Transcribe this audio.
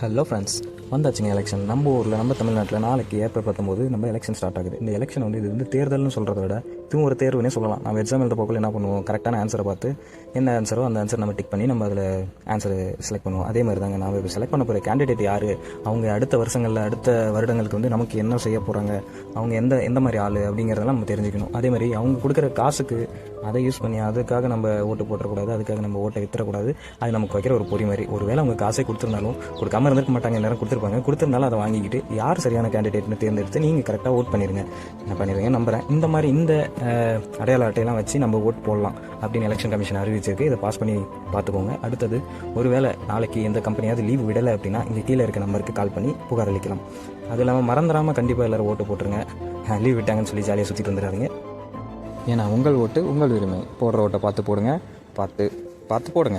Hello friends, வந்தாச்சுங்க election. நம்ம ஊரில், நம்ம தமிழ்நாட்டில் நாளைக்கு ஏப்ரல் 19 நம்ம எலெக்ஷன் ஸ்டார்ட் ஆகுது. இந்த எலெக்ஷன் வந்து இது வந்து தேர்தல்னு சொல்கிறத விட இதுவும் ஒரு தேர்வுனே சொல்லலாம். நம்ம எக்ஸாம் எழுத போக்கில் என்ன பண்ணுவோம், கரெக்டான ஆன்சரை பார்த்து என்ன ஆன்சரோ அந்த ஆன்சர் நம்ம டிக் பண்ணி நம்ம அதில் ஆன்சர் செலக்ட் பண்ணுவோம். அதே மாதிரி தாங்க நம்ம இப்போ செலக்ட் பண்ண போகிற கேண்டிடேட் யார், அவங்க அடுத்த வருஷங்களில் அடுத்த வருடங்களுக்கு வந்து நமக்கு என்ன செய்ய போகிறாங்க, அவங்க எந்த மாதிரி ஆள் அப்படிங்கிறதெல்லாம் நம்ம தெரிஞ்சுக்கணும். அதே மாதிரி அவங்க கொடுக்குற காசுக்கு அதை யூஸ் பண்ணி அதுக்காக நம்ம ஓட்டு போட்டக்கூடாது, அதுக்காக நம்ம ஓட்டை வித்துறக்கூடாது. அது நமக்கு வைக்கிற ஒரு பொறி மாதிரி. ஒரு வேளை அவங்க காசே கொடுத்துருந்தாலும் கொடுக்காம இருந்திருக்க மாட்டாங்க, நேரம் கொடுத்துருந்தாலும் அதை வாங்கிக்கிட்டு யார் சரியான கேண்டிடேட்னு தேர்ந்தெடுத்து நீங்கள் கரெக்டாக ஓட் பண்ணிடுங்க. என்ன பண்ணிடுவீங்க நம்புறேன். இந்த மாதிரி இந்த அடையாள அட்டையெல்லாம் வச்சு நம்ம ஓட் போடலாம் அப்படின்னு எலெக்ஷன் கமிஷன் அறிவிச்சிருக்கு. இதை பாஸ் பண்ணி பார்த்துக்கோங்க. அடுத்தது, ஒருவேளை நாளைக்கு எந்த கம்பெனியாவது லீவ் விடலை அப்படின்னா இங்கே கீழே இருக்க நம்பருக்கு கால் பண்ணி புகார் அளிக்கலாம். அது இல்லாமல் மறந்துடாமல் கண்டிப்பாக எல்லோரும் ஓட்டு போட்டுருங்க. லீவ் விட்டாங்கன்னு சொல்லி ஜாலியாக சுற்றிட்டு வந்துடாதீங்க. ஏன்னா உங்கள் ஓட்டு உங்கள் உரிமை. போடுற ஓட்டை பார்த்து போடுங்க, பார்த்து போடுங்க.